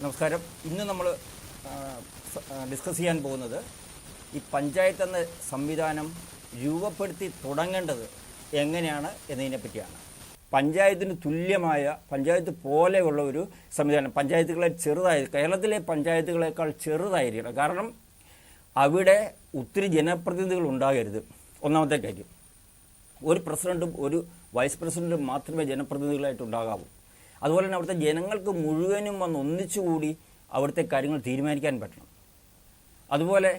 നമസ്കാരം. ഇന്ന് നമ്മൾ ഡിസ്കസ് ചെയ്യാൻ പോകുന്നത് ഈ പഞ്ചായത്ത് എന്ന സംവിധാനം രൂപപ്പെടുത്തി തുടങ്ങേണ്ടത് എങ്ങനെയാണ് എന്നതിനെ പറ്റിയാണ്. പഞ്ചായത്തിന് തുല്യമായ, പഞ്ചായത്ത് പോലെയുള്ള ഒരു സംവിധാനം, പഞ്ചായത്തുകളെ കേരളത്തിലെ പഞ്ചായത്തുകളെക്കാൾ ചെറുതായിരിക്കണം. കാരണം അവിടെ ഒത്തിരി ജനപ്രതിനിധികൾ ഉണ്ടാകരുത്. ഒന്നാമത്തെ കാര്യം, ഒരു പ്രസിഡൻറ്റും ഒരു വൈസ് പ്രസിഡൻറ്റും മാത്രമേ ജനപ്രതിനിധികളായിട്ട് ഉണ്ടാകാവൂ. അതുപോലെ തന്നെ അവിടുത്തെ ജനങ്ങൾക്ക് മുഴുവനും വന്ന് ഒന്നിച്ചുകൂടി അവിടുത്തെ കാര്യങ്ങൾ തീരുമാനിക്കാൻ പറ്റണം. അതുപോലെ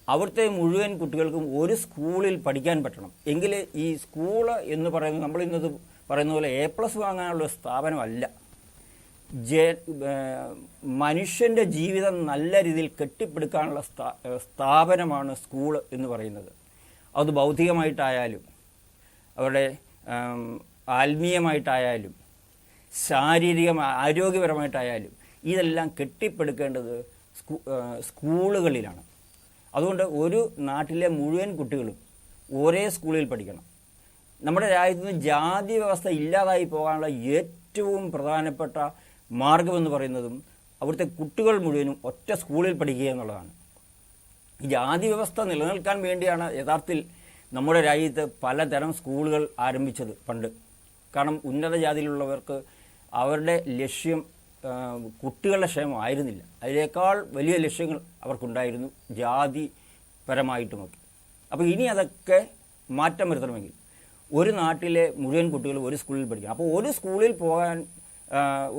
അവിടുത്തെ മുഴുവൻ കുട്ടികൾക്കും ഒരു സ്കൂളിൽ പഠിക്കാൻ പറ്റണം. എങ്കിൽ ഈ സ്കൂള് എന്ന് പറയുന്നത് നമ്മളിന്നത് പറയുന്ന പോലെ A+ വാങ്ങാനുള്ള സ്ഥാപനമല്ല. മനുഷ്യൻ്റെ ജീവിതം നല്ല രീതിയിൽ കെട്ടിപ്പടുക്കാനുള്ള സ്ഥാപനമാണ് സ്കൂൾ എന്ന് പറയുന്നത്. അത് ബൗദ്ധികമായിട്ടായാലും അവരുടെ ആത്മീയമായിട്ടായാലും ആരോഗ്യപരമായിട്ടായാലും ഇതെല്ലാം കെട്ടിപ്പടുക്കേണ്ടത് സ്കൂളുകളിലാണ്. അതുകൊണ്ട് ഒരു നാട്ടിലെ മുഴുവൻ കുട്ടികളും ഒരേ സ്കൂളിൽ പഠിക്കണം. നമ്മുടെ രാജ്യത്ത് നിന്ന് ജാതി വ്യവസ്ഥ ഇല്ലാതായി പോകാനുള്ള ഏറ്റവും പ്രധാനപ്പെട്ട മാർഗമെന്ന് പറയുന്നതും അവിടുത്തെ കുട്ടികൾ മുഴുവനും ഒറ്റ സ്കൂളിൽ പഠിക്കുക എന്നുള്ളതാണ്. ഈ ജാതി വ്യവസ്ഥ നിലനിൽക്കാൻ വേണ്ടിയാണ് യഥാർത്ഥത്തിൽ നമ്മുടെ രാജ്യത്ത് പലതരം സ്കൂളുകൾ ആരംഭിച്ചത് പണ്ട്. കാരണം ഉന്നത ജാതിയിലുള്ളവർക്ക് അവരുടെ ലക്ഷ്യം കുട്ടികളുടെ ക്ഷേമമായിരുന്നില്ല, അതിനേക്കാൾ വലിയ ലക്ഷ്യങ്ങൾ അവർക്കുണ്ടായിരുന്നു ജാതിപരമായിട്ടുമൊക്കെ. അപ്പോൾ ഇനി അതൊക്കെ മാറ്റം വരുത്തണമെങ്കിൽ ഒരു നാട്ടിലെ മുഴുവൻ കുട്ടികൾ ഒരു സ്കൂളിൽ പഠിക്കണം. അപ്പോൾ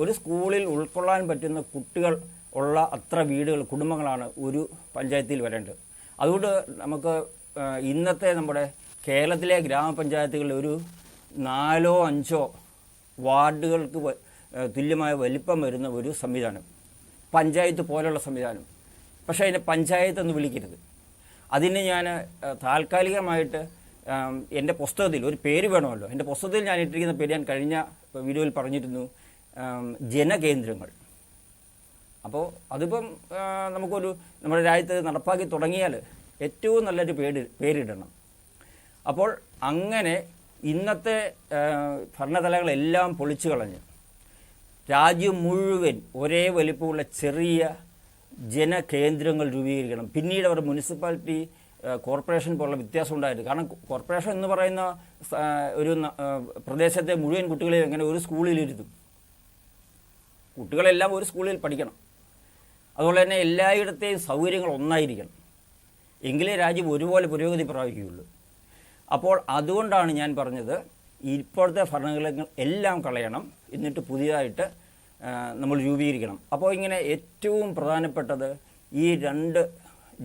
ഒരു സ്കൂളിൽ ഉൾക്കൊള്ളാൻ പറ്റുന്ന കുട്ടികൾ ഉള്ള അത്ര വീടുകൾ, കുടുംബങ്ങളാണ് ഒരു പഞ്ചായത്തിൽ വരേണ്ടത്. അതുകൊണ്ട് നമുക്ക് ഇന്നത്തെ നമ്മുടെ കേരളത്തിലെ ഗ്രാമപഞ്ചായത്തുകളിൽ ഒരു 4-5 വാർഡുകൾക്ക് തുല്യമായ വലിപ്പം വരുന്ന ഒരു സംവിധാനം, പഞ്ചായത്ത് പോലുള്ള സംവിധാനം. പക്ഷേ അതിനെ പഞ്ചായത്ത് എന്ന് വിളിക്കരുത്. അതിന് ഞാൻ താൽക്കാലികമായിട്ട് എൻ്റെ പുസ്തകത്തിൽ ഒരു പേര് വേണമല്ലോ. എൻ്റെ പുസ്തകത്തിൽ ഞാൻ ഇട്ടിരിക്കുന്ന പേര് ഞാൻ കഴിഞ്ഞ വീഡിയോയിൽ പറഞ്ഞിരുന്നു, ജനകേന്ദ്രങ്ങൾ. അപ്പോൾ അതിപ്പം നമ്മുടെ രാജ്യത്ത് നടപ്പാക്കി തുടങ്ങിയാൽ ഏറ്റവും നല്ലൊരു പേരിടണം. അപ്പോൾ അങ്ങനെ ഇന്നത്തെ ഭരണതലങ്ങളെല്ലാം പൊളിച്ചു കളഞ്ഞ് രാജ്യം മുഴുവൻ ഒരേ വലിപ്പമുള്ള ചെറിയ ജനകേന്ദ്രങ്ങൾ രൂപീകരിക്കണം. പിന്നീട് അവർ മുനിസിപ്പാലിറ്റി, കോർപ്പറേഷൻ പോലുള്ള വ്യത്യാസം ഉണ്ടായിരുന്നു. കാരണം കോർപ്പറേഷൻ എന്ന് പറയുന്ന ഒരു പ്രദേശത്തെ മുഴുവൻ കുട്ടികളെ എങ്ങനെ ഒരു സ്കൂളിലിരുത്തും? കുട്ടികളെല്ലാം ഒരു സ്കൂളിൽ പഠിക്കണം. അതുപോലെ തന്നെ എല്ലായിടത്തെയും സൗകര്യങ്ങൾ ഒന്നായിരിക്കണം. എങ്കിലേ രാജ്യം ഒരുപോലെ പുരോഗതി പ്രാപിക്കുകയുള്ളൂ. അപ്പോൾ അതുകൊണ്ടാണ് ഞാൻ പറഞ്ഞത്, ഇപ്പോഴത്തെ ഭരണകൂടങ്ങൾ എല്ലാം കളയണം, എന്നിട്ട് പുതിയതായിട്ട് നമ്മൾ രൂപീകരിക്കണം. അപ്പോൾ ഇങ്ങനെ ഏറ്റവും പ്രധാനപ്പെട്ടത് ഈ 2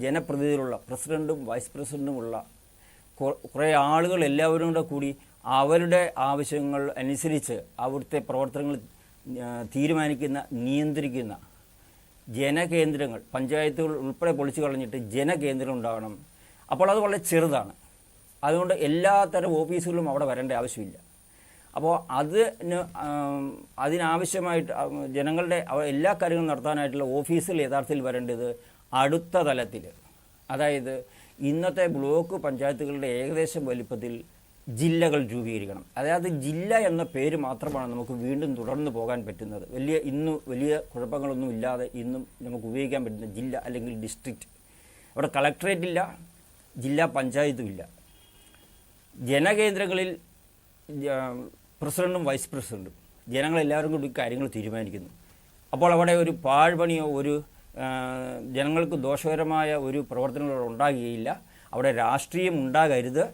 ജനപ്രതിനിധികളുള്ള പ്രസിഡൻറ്റും വൈസ് പ്രസിഡൻറ്റുമുള്ള കുറേ ആളുകൾ എല്ലാവരും കൂടി അവരുടെ ആവശ്യങ്ങൾ അനുസരിച്ച് അവിടുത്തെ പ്രവർത്തനങ്ങൾ തീരുമാനിക്കുന്ന, നിയന്ത്രിക്കുന്ന ജനകേന്ദ്രങ്ങൾ, പഞ്ചായത്തുകൾ ഉൾപ്പെടെ പൊളിച്ചു കളഞ്ഞിട്ട് ജനകേന്ദ്രം ഉണ്ടാകണം. അപ്പോൾ അത് വളരെ ചെറുതാണ്. അതുകൊണ്ട് എല്ലാത്തരം ഓഫീസുകളും അവിടെ വരേണ്ട ആവശ്യമില്ല. അപ്പോൾ അതിനാവശ്യമായിട്ട് ജനങ്ങളുടെ എല്ലാ കാര്യങ്ങളും നടത്താനായിട്ടുള്ള ഓഫീസുകൾ യഥാർത്ഥത്തിൽ വരേണ്ടത് അടുത്ത തലത്തിൽ, അതായത് ഇന്നത്തെ ബ്ലോക്ക് പഞ്ചായത്തുകളുടെ ഏകദേശം വലിപ്പത്തിൽ ജില്ലകൾ രൂപീകരിക്കണം. അതായത് ജില്ല എന്ന പേര് മാത്രമാണ് നമുക്ക് വീണ്ടും തുടർന്ന് പോകാൻ പറ്റുന്നത്. വലിയ കുഴപ്പങ്ങളൊന്നും ഇല്ലാതെ ഇന്നും നമുക്ക് ഉപയോഗിക്കാൻ പറ്റുന്ന ജില്ല അല്ലെങ്കിൽ ഡിസ്ട്രിക്റ്റ്. അവിടെ കളക്ടറേറ്റ് ഇല്ല, ജില്ലാ പഞ്ചായത്തും ഇല്ല. ജനകേന്ദ്രങ്ങളിൽ പ്രസിഡൻറ്റും വൈസ് പ്രസിഡൻറ്റും ജനങ്ങളെല്ലാവരും കൂടി കാര്യങ്ങൾ തീരുമാനിക്കുന്നു. അപ്പോൾ അവിടെ ഒരു പാഴ്പണിയോ ജനങ്ങൾക്ക് ദോഷകരമായ ഒരു പ്രവർത്തനങ്ങളോ ഉണ്ടാകുകയില്ല. അവിടെ രാഷ്ട്രീയം ഉണ്ടാകരുത്.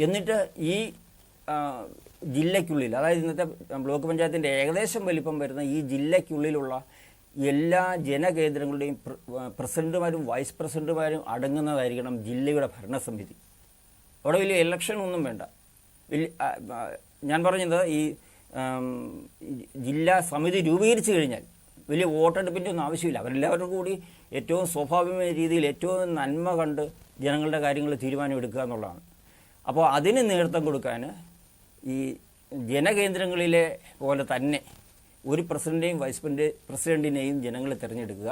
എന്നിട്ട് ഈ ജില്ലയ്ക്കുള്ളിൽ, അതായത് ഇന്നത്തെ ബ്ലോക്ക് പഞ്ചായത്തിൻ്റെ ഏകദേശം വലിപ്പം വരുന്ന ഈ ജില്ലയ്ക്കുള്ളിലുള്ള എല്ലാ ജനകേന്ദ്രങ്ങളുടെയും പ്രസിഡന്റുമാരും വൈസ് പ്രസിഡന്റുമാരും അടങ്ങുന്നതായിരിക്കണം ജില്ലയുടെ ഭരണസമിതി. അവിടെ വലിയ ഇലക്ഷൻ ഒന്നും വേണ്ട. ഞാൻ പറഞ്ഞത് ഈ ജില്ലാ സമിതി രൂപീകരിച്ചു കഴിഞ്ഞാൽ വലിയ വോട്ടെടുപ്പിൻ്റെ ഒന്നും ആവശ്യമില്ല. അവരെല്ലാവരും കൂടി ഏറ്റവും സ്വാഭാവികമായ രീതിയിൽ ഏറ്റവും നന്മ കണ്ട് ജനങ്ങളുടെ കാര്യങ്ങൾ തീരുമാനമെടുക്കുക എന്നുള്ളതാണ്. അപ്പോൾ അതിന് നേതൃത്വം കൊടുക്കാൻ ഈ ജനകേന്ദ്രങ്ങളിലെ പോലെ തന്നെ ഒരു പ്രസിഡന്റിനെയും വൈസ് പ്രസിഡന്റിനെയും ജനങ്ങൾ തിരഞ്ഞെടുക്കുക.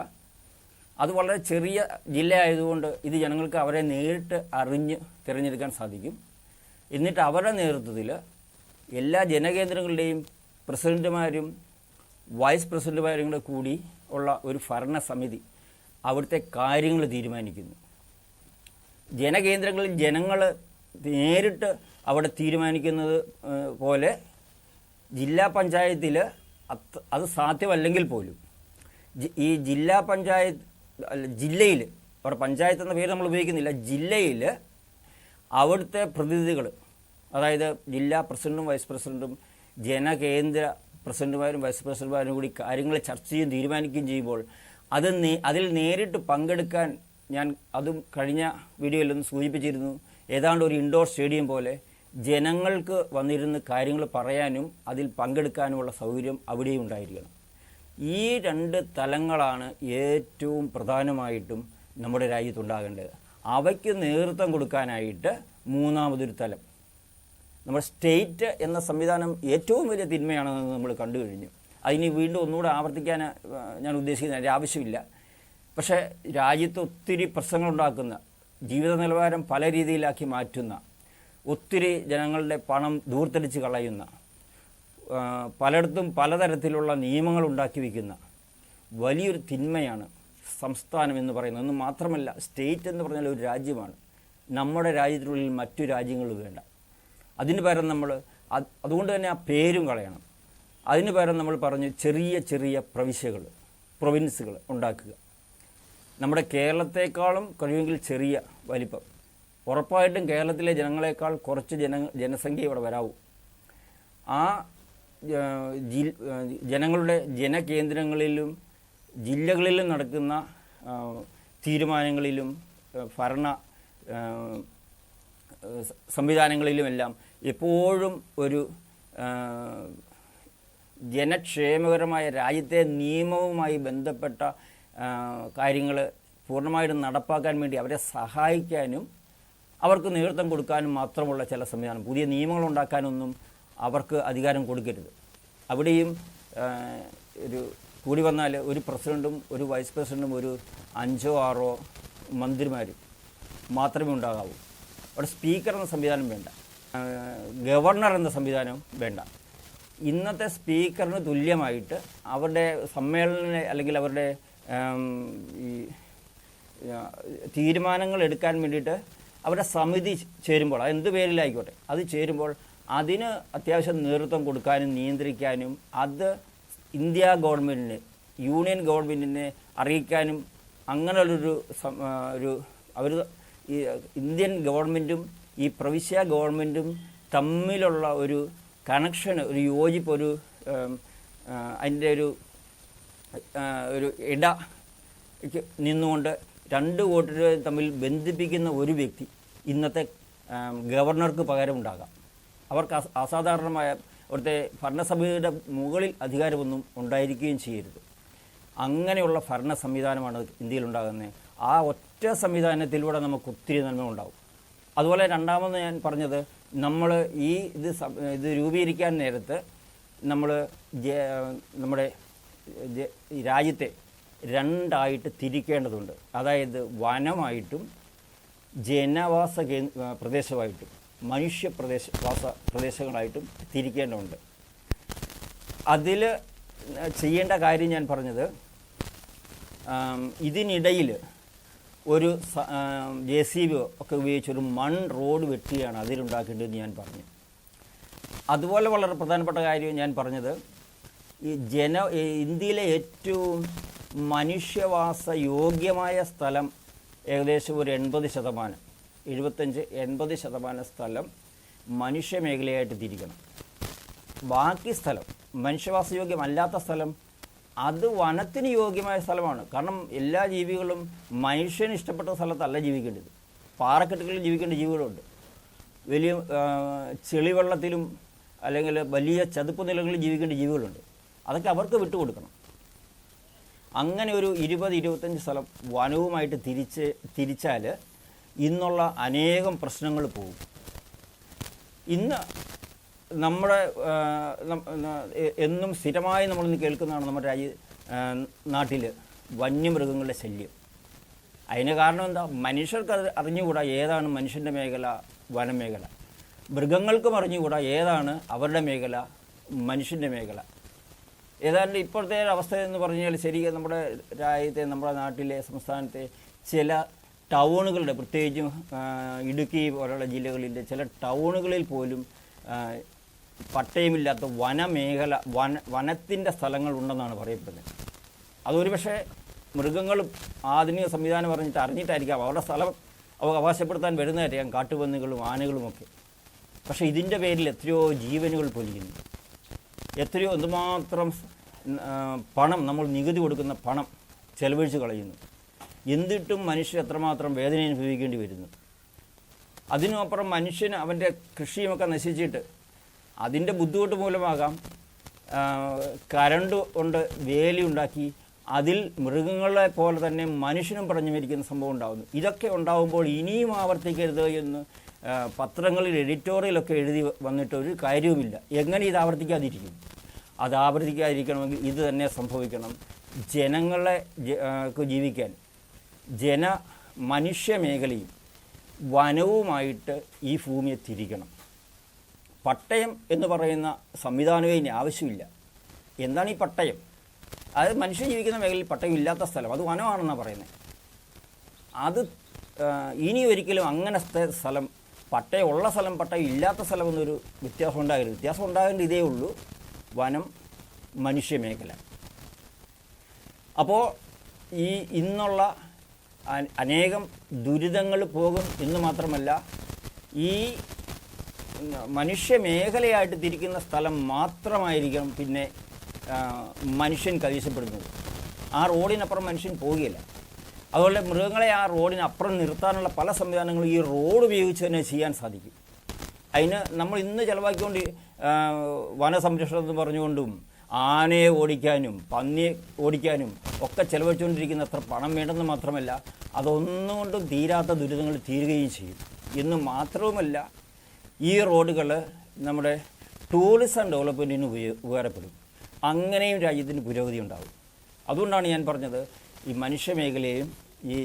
അത് വളരെ ചെറിയ ജില്ല ആയതുകൊണ്ട് ഇത് ജനങ്ങൾക്ക് അവരെ നേരിട്ട് അറിഞ്ഞ് തിരഞ്ഞെടുക്കാൻ സാധിക്കും. എന്നിട്ട് അവരുടെ നേതൃത്വത്തിൽ എല്ലാ ജനകേന്ദ്രങ്ങളുടെയും പ്രസിഡന്റുമാരും വൈസ് പ്രസിഡന്റുമാരും കൂടെ കൂടി ഉള്ള ഒരു ഭരണസമിതി അവിടുത്തെ കാര്യങ്ങൾ തീരുമാനിക്കുന്നു. ജനകേന്ദ്രങ്ങളിൽ ജനങ്ങൾ നേരിട്ട് അവിടെ തീരുമാനിക്കുന്നത് പോലെ ജില്ലാ പഞ്ചായത്തിൽ അത് സാധ്യമല്ലെങ്കിൽ പോലും ഈ ജില്ലാ പഞ്ചായത്ത് ജില്ലയിൽ, അവിടെ പഞ്ചായത്ത് എന്ന പേര് നമ്മൾ ഉപയോഗിക്കുന്നില്ല, ജില്ലയിൽ അവിടുത്തെ പ്രതിനിധികൾ, അതായത് ജില്ലാ പ്രസിഡന്റും വൈസ് പ്രസിഡന്റും ജനകേന്ദ്ര പ്രസിഡന്റുമാരും വൈസ് പ്രസിഡന്റുമാരും കൂടി കാര്യങ്ങൾ ചർച്ച ചെയ്യും തീരുമാനിക്കുകയും ചെയ്യുമ്പോൾ അതിൽ നേരിട്ട് പങ്കെടുക്കാൻ ഞാൻ അതും കഴിഞ്ഞ വീഡിയോയിലൊന്ന് സൂചിപ്പിച്ചിരുന്നു. ഏതാണ്ട് ഒരു ഇൻഡോർ സ്റ്റേഡിയം പോലെ ജനങ്ങൾക്ക് വന്നിരുന്ന് കാര്യങ്ങൾ പറയാനും അതിൽ പങ്കെടുക്കാനുമുള്ള സൗകര്യം അവിടെയും ഉണ്ടായിരിക്കണം. ഈ 2 തലങ്ങളാണ് ഏറ്റവും പ്രധാനമായിട്ടും നമ്മുടെ രാജ്യത്തുണ്ടാകേണ്ടത്. അവയ്ക്ക് നേതൃത്വം കൊടുക്കാനായിട്ട് മൂന്നാമതൊരു തലം, നമ്മുടെ സ്റ്റേറ്റ് എന്ന സംവിധാനം ഏറ്റവും വലിയ തിന്മയാണെന്ന് നമ്മൾ കണ്ടു കഴിഞ്ഞു. അതിന് വീണ്ടും ഒന്നുകൂടെ ആവർത്തിക്കാൻ ഞാൻ ഉദ്ദേശിക്കുന്ന അതിൻ്റെ ആവശ്യമില്ല. പക്ഷേ രാജ്യത്ത് ഒത്തിരി പ്രശ്നങ്ങളുണ്ടാക്കുന്ന, ജീവിത നിലവാരം പല രീതിയിലാക്കി മാറ്റുന്ന, ഒത്തിരി ജനങ്ങളുടെ പണം ധൂർത്തടിച്ച് കളയുന്ന, പലയിടത്തും പലതരത്തിലുള്ള നിയമങ്ങൾ ഉണ്ടാക്കി വയ്ക്കുന്ന വലിയൊരു തിന്മയാണ് സംസ്ഥാനം എന്ന് പറയുന്നത്. എന്ന് മാത്രമല്ല, സ്റ്റേറ്റ് എന്ന് പറഞ്ഞാൽ ഒരു രാജ്യമാണ്. നമ്മുടെ രാജ്യത്തിനുള്ളിൽ മറ്റു രാജ്യങ്ങൾ വേണ്ട. അതിന് പകരം നമ്മൾ അതുകൊണ്ട് തന്നെ ആ പേരും കളയണം. അതിന് പകരം നമ്മൾ പറഞ്ഞു ചെറിയ ചെറിയ പ്രൊവിൻസുകൾ ഉണ്ടാക്കുക. നമ്മുടെ കേരളത്തെക്കാളും കഴിയുമെങ്കിൽ ചെറിയ വലിപ്പം. ഉറപ്പായിട്ടും കേരളത്തിലെ ജനങ്ങളെക്കാൾ കുറച്ച് ജനസംഖ്യ ഇവിടെ വരാവൂ. ആ ജനങ്ങളുടെ ജനകേന്ദ്രങ്ങളിലും ജില്ലകളിലും നടക്കുന്ന തീരുമാനങ്ങളിലും ഭരണ സംവിധാനങ്ങളിലുമെല്ലാം എപ്പോഴും ഒരു ജനക്ഷേമകരമായ രാജ്യത്തെ നിയമവുമായി ബന്ധപ്പെട്ട കാര്യങ്ങൾ പൂർണ്ണമായിട്ടും നടപ്പാക്കാൻ വേണ്ടി അവരെ സഹായിക്കാനും അവർക്ക് നേതൃത്വം കൊടുക്കാനും മാത്രമുള്ള ചില സംവിധാനം, പുതിയ നിയമങ്ങൾ ഉണ്ടാക്കാനൊന്നും അവർക്ക് അധികാരം കൊടുക്കരുത്. അവിടെയും ഒരു കൂടി വന്നാൽ ഒരു പ്രസിഡൻറ്റും ഒരു വൈസ് പ്രസിഡൻറ്റും ഒരു 5-6 മന്ത്രിമാരും മാത്രമേ ഉണ്ടാകാവൂ. അവിടെ സ്പീക്കർ എന്ന സംവിധാനം വേണ്ട, ഗവർണർ എന്ന സംവിധാനം വേണ്ട. ഇന്നത്തെ സ്പീക്കറിന് തുല്യമായിട്ട് അവരുടെ സമ്മേളന അല്ലെങ്കിൽ അവരുടെ ഈ തീരുമാനങ്ങൾ എടുക്കാൻ വേണ്ടിയിട്ട് അവരുടെ സമിതി ചേരുമ്പോൾ, അതെന്ത് പേരിലായിക്കോട്ടെ, അത് ചേരുമ്പോൾ അതിന് അത്യാവശ്യം നേതൃത്വം കൊടുക്കാനും നിയന്ത്രിക്കാനും അത് ഇന്ത്യ ഗവൺമെൻറ്റിന്, യൂണിയൻ ഗവൺമെൻറ്റിനെ അറിയിക്കാനും അങ്ങനെയുള്ളൊരു അവർ ഈ ഇന്ത്യൻ ഗവൺമെൻറ്റും ഈ പ്രവിശ്യ ഗവൺമെൻറ്റും തമ്മിലുള്ള ഒരു കണക്ഷന്, ഒരു യോജിപ്പ്, അതിൻ്റെ ഒരു ഇട നിന്നുകൊണ്ട് 2 വോട്ടുകൾ തമ്മിൽ ബന്ധിപ്പിക്കുന്ന ഒരു വ്യക്തി ഇന്നത്തെ ഗവർണർക്ക് പകരമുണ്ടാകാം. അവർക്ക് അസാധാരണമായ അവിടുത്തെ ഭരണസമിതിയുടെ മുകളിൽ അധികാരമൊന്നും ഉണ്ടായിരിക്കുകയും ചെയ്യരുത്. അങ്ങനെയുള്ള ഭരണ സംവിധാനമാണ് ഇന്ത്യയിലുണ്ടാകുന്നത്. ആ ഒറ്റ സംവിധാനത്തിലൂടെ നമുക്ക് ഒത്തിരി നന്മ ഉണ്ടാവും. അതുപോലെ രണ്ടാമത് ഞാൻ പറഞ്ഞത്, നമ്മൾ ഇത് രൂപീകരിക്കാൻ നേരത്ത് നമ്മൾ നമ്മുടെ രാജ്യത്തെ 2ആയിട്ട് തിരിക്കേണ്ടതുണ്ട്. അതായത് വനമായിട്ടും ജനവാസ പ്രദേശമായിട്ടും വാസ പ്രദേശങ്ങളായിട്ടും തിരിക്കേണ്ടതുണ്ട്. അതിൽ ചെയ്യേണ്ട കാര്യം ഞാൻ പറഞ്ഞത്, ഇതിനിടയിൽ ഒരു JCB ഒക്കെ ഉപയോഗിച്ചൊരു റോഡ് വെട്ടിയാണ് അതിലുണ്ടാക്കേണ്ടതെന്ന് ഞാൻ പറഞ്ഞു. അതുപോലെ വളരെ പ്രധാനപ്പെട്ട കാര്യം ഞാൻ പറഞ്ഞത്, ഈ ഇന്ത്യയിലെ ഏറ്റവും മനുഷ്യവാസ യോഗ്യമായ സ്ഥലം ഏകദേശം ഒരു 80%, 75-80% സ്ഥലം മനുഷ്യമേഖലയായിട്ട് തിരിക്കണം. ബാക്കി സ്ഥലം, മനുഷ്യവാസയോഗ്യമല്ലാത്ത സ്ഥലം, അത് വനത്തിന് യോഗ്യമായ സ്ഥലമാണ്. കാരണം എല്ലാ ജീവികളും മനുഷ്യന് ഇഷ്ടപ്പെട്ട സ്ഥലത്തല്ല ജീവിക്കേണ്ടത്. പാറക്കെട്ടുകളിൽ ജീവിക്കേണ്ട ജീവികളുണ്ട്, വലിയ ചെളിവെള്ളത്തിലും അല്ലെങ്കിൽ വലിയ ചതുപ്പ് നിലങ്ങളിൽ ജീവിക്കേണ്ട ജീവികളുണ്ട്. അതൊക്കെ അവർക്ക് വിട്ടുകൊടുക്കണം. അങ്ങനെ ഒരു 20-25 സ്ഥലം വനവുമായിട്ട് തിരിച്ചാൽ ഇന്നുള്ള അനേകം പ്രശ്നങ്ങൾ പോകും. ഇന്ന് നമ്മുടെ എന്നും സ്ഥിരമായി നമ്മളിന്ന് കേൾക്കുന്നതാണ് നമ്മുടെ നാട്ടിൽ വന്യമൃഗങ്ങളുടെ ശല്യം. അതിന് കാരണം എന്താ? മനുഷ്യർക്ക് അറിഞ്ഞുകൂടാ ഏതാണ് മനുഷ്യൻ്റെ മേഖല, വനമേഖല. മൃഗങ്ങൾക്കും അറിഞ്ഞുകൂടാ ഏതാണ് അവരുടെ മേഖല, മനുഷ്യൻ്റെ മേഖല. ഏതാണ്ട് ഇപ്പോഴത്തെ അവസ്ഥ എന്ന് പറഞ്ഞാൽ ശരിക്കും നമ്മുടെ രാജ്യത്തെ, നമ്മുടെ നാട്ടിലെ, സംസ്ഥാനത്തെ ചില ടൗണുകളുടെ, പ്രത്യേകിച്ചും ഇടുക്കി പോലുള്ള ജില്ലകളിലെ ചില ടൗണുകളിൽ പോലും പട്ടയമില്ലാത്ത വനമേഖല, വനത്തിൻ്റെ സ്ഥലങ്ങളുണ്ടെന്നാണ് പറയപ്പെടുന്നത്. അതൊരു പക്ഷേ മൃഗങ്ങളും ആധുനിക സംവിധാനം അറിഞ്ഞിട്ടായിരിക്കാം അവരുടെ സ്ഥലം അവകാശപ്പെടുത്താൻ വരുന്നതായിരിക്കാം, കാട്ടുപന്നികളും ആനകളുമൊക്കെ. പക്ഷേ ഇതിൻ്റെ പേരിൽ എത്രയോ ജീവനുകൾ പൊലിയുന്നു, എത്രയോ എന്തുമാത്രം പണം, നമ്മൾ നികുതി കൊടുക്കുന്ന പണം ചെലവഴിച്ച് കളയുന്നു. എന്നിട്ടും മനുഷ്യർ എത്രമാത്രം വേദന അനുഭവിക്കേണ്ടി വരുന്നു. അതിനുമപ്പുറം മനുഷ്യന് അവൻ്റെ കൃഷിയുമൊക്കെ നശിച്ചിട്ട് അതിൻ്റെ ബുദ്ധിമുട്ട് മൂലമാകാം കരണ്ട് കൊണ്ട് വേലിയുണ്ടാക്കി അതിൽ മൃഗങ്ങളെ പോലെ തന്നെ മനുഷ്യനും പടഞ്ഞു മരിക്കുന്ന സംഭവം ഉണ്ടാകുന്നു. ഇതൊക്കെ ഉണ്ടാകുമ്പോൾ ഇനിയും ആവർത്തിക്കരുത് എന്ന് പത്രങ്ങളിൽ എഡിറ്റോറിയലൊക്കെ എഴുതി വന്നിട്ട് ഒരു കാര്യവുമില്ല. എങ്ങനെ ഇത് ആവർത്തിക്കാതിരിക്കും? അത് ആവർത്തിക്കാതിരിക്കണമെങ്കിൽ ഇത് തന്നെ സംഭവിക്കണം. ജനങ്ങളെ ജീവിക്കാൻ മനുഷ്യ മേഖലയും വനവുമായിട്ട് ഈ ഭൂമിയെ തിരിക്കണം. പട്ടയം എന്ന് പറയുന്ന സംവിധാനമേ ഇനി ആവശ്യമില്ല. എന്താണ് ഈ പട്ടയം? അത് മനുഷ്യൻ ജീവിക്കുന്ന മേഖലയിൽ പട്ടയം ഇല്ലാത്ത സ്ഥലം, അത് വനമാണെന്നാണ് പറയുന്നത്. അത് ഇനി ഒരിക്കലും അങ്ങനത്തെ സ്ഥലം, പട്ടയമുള്ള സ്ഥലം, പട്ടയം ഇല്ലാത്ത സ്ഥലം എന്നൊരു വ്യത്യാസം ഉണ്ടാകരുത്. വ്യത്യാസം ഉണ്ടാകേണ്ട ഇതേ ഉള്ളൂ, വനം, മനുഷ്യ മേഖല. അപ്പോൾ ഈ ഇന്നുള്ള അനേകം ദുരിതങ്ങൾ പോകും എന്ന് മാത്രമല്ല, ഈ മനുഷ്യ മേഖലയായിട്ട് തിരിക്കുന്ന സ്ഥലം മാത്രമായിരിക്കണം പിന്നെ മനുഷ്യൻ കൈവശപ്പെടുന്നത്. ആ റോഡിനപ്പുറം മനുഷ്യൻ പോവുകയില്ല. അതുപോലെ മൃഗങ്ങളെ ആ റോഡിനപ്പുറം നിർത്താനുള്ള പല സംവിധാനങ്ങളും ഈ റോഡ് ഉപയോഗിച്ച് തന്നെ ചെയ്യാൻ സാധിക്കും. അതിന് നമ്മൾ ഇന്ന് ചിലവാക്കിക്കൊണ്ട് വനസംരക്ഷണം എന്ന് പറഞ്ഞുകൊണ്ടും ആനയെ ഓടിക്കാനും പന്നിയെ ഓടിക്കാനും ഒക്കെ ചിലവഴിച്ചുകൊണ്ടിരിക്കുന്ന അത്ര പണം വേണ്ടെന്ന് മാത്രമല്ല, അതൊന്നുകൊണ്ടും തീരാത്ത ദുരിതങ്ങൾ തീരുകയും ചെയ്യും. എന്ന് മാത്രവുമല്ല, ഈ റോഡുകൾ നമ്മുടെ ടൂറിസം ഡെവലപ്മെൻറ്റിന് ഉപകാരപ്പെടും. അങ്ങനെയും രാജ്യത്തിന് പുരോഗതി ഉണ്ടാകും. അതുകൊണ്ടാണ് ഞാൻ പറഞ്ഞത്, ഈ മനുഷ്യമേഖലയും ഈ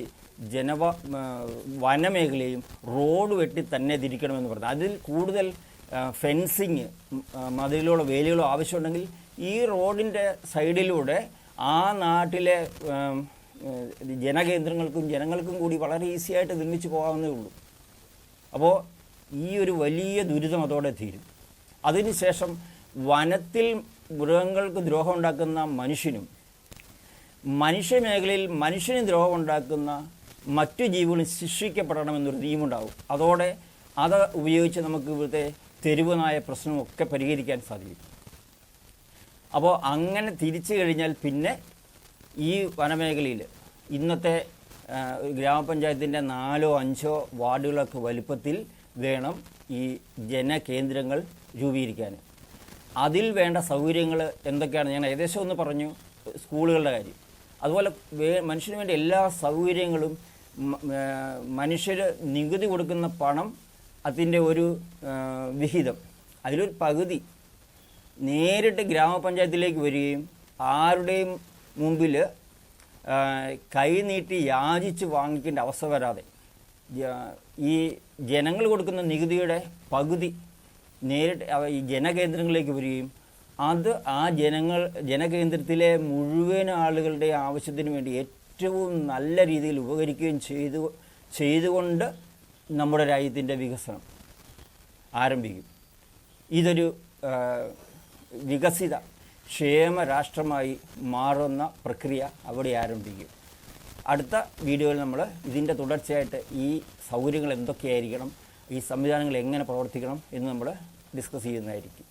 വനമേഖലയും റോഡ് വെട്ടി തന്നെ തിരിക്കണമെന്ന് പറഞ്ഞത്. അതിൽ കൂടുതൽ ഫെൻസിങ്, മതിലുകളോ വേലികളോ ആവശ്യമുണ്ടെങ്കിൽ ഈ റോഡിൻ്റെ സൈഡിലൂടെ ആ നാട്ടിലെ ജനകേന്ദ്രങ്ങൾക്കും ജനങ്ങൾക്കും കൂടി വളരെ ഈസിയായിട്ട് നിർമ്മിച്ച് പോകാവുന്നേ ഉള്ളൂ. അപ്പോൾ ഈ ഒരു വലിയ ദുരിതം അതോടെ തീരും. അതിനുശേഷം വനത്തിൽ മൃഗങ്ങൾക്ക് ദ്രോഹം ഉണ്ടാക്കുന്ന മനുഷ്യനും മനുഷ്യമേഖലയിൽ മനുഷ്യന് ദ്രോഹം ഉണ്ടാക്കുന്ന മറ്റു ജീവികളും ശിക്ഷിക്കപ്പെടണമെന്നൊരു നിയമമുണ്ടാവും. അതോടെ അത് ഉപയോഗിച്ച് നമുക്ക് ഇവിടുത്തെ തെരുവ് നായ പ്രശ്നമൊക്കെ പരിഹരിക്കാൻ സാധിക്കും. അപ്പോൾ അങ്ങനെ തിരിച്ചു കഴിഞ്ഞാൽ പിന്നെ ഈ വനമേഖലയിൽ ഇന്നത്തെ ഗ്രാമപഞ്ചായത്തിൻ്റെ 4 or 5 വാർഡുകളൊക്കെ വലുപ്പത്തിൽ വേണം ഈ ജനകേന്ദ്രങ്ങൾ രൂപീകരിക്കാൻ. അതിൽ വേണ്ട സൗകര്യങ്ങൾ എന്തൊക്കെയാണ് ഞാൻ ഏകദേശം ഒന്ന് പറഞ്ഞു. സ്കൂളുകളുടെ കാര്യം, അതുപോലെ മനുഷ്യന് വേണ്ടി എല്ലാ സൗകര്യങ്ങളും, മനുഷ്യർ നികുതി കൊടുക്കുന്ന പണം, അതിൻ്റെ ഒരു വിഹിതം, അതിലൊരു പകുതി നേരിട്ട് ഗ്രാമപഞ്ചായത്തിലേക്ക് വരികയും ആരുടെയും മുമ്പിൽ കൈനീട്ടി യാചിച്ച് വാങ്ങിക്കേണ്ട അവസ്ഥ വരാതെ ഈ ജനങ്ങൾ കൊടുക്കുന്ന നികുതിയുടെ പകുതി നേരിട്ട് ഈ ജനകേന്ദ്രങ്ങളിലേക്ക് വരികയും അത് ആ ജനകേന്ദ്രത്തിലെ മുഴുവൻ ആളുകളുടെ ആവശ്യത്തിന് വേണ്ടി ഏറ്റവും നല്ല രീതിയിൽ ഉപകരിക്കുകയും ചെയ്തുകൊണ്ട് നമ്മുടെ രാജ്യത്തിൻ്റെ വികസനം ആരംഭിക്കും. ഇതൊരു വികസിത ക്ഷേമ രാഷ്ട്രമായി മാറുന്ന പ്രക്രിയ അവിടെ ആരംഭിക്കും. അടുത്ത വീഡിയോയിൽ നമ്മൾ ഇതിൻ്റെ തുടർച്ചയായിട്ട് ഈ സൗകര്യങ്ങൾ എന്തൊക്കെയായിരിക്കണം, ഈ സംവിധാനങ്ങൾ എങ്ങനെ പ്രവർത്തിക്കണം എന്ന് നമ്മൾ ഡിസ്കസ് ചെയ്യുന്നതായിരിക്കും.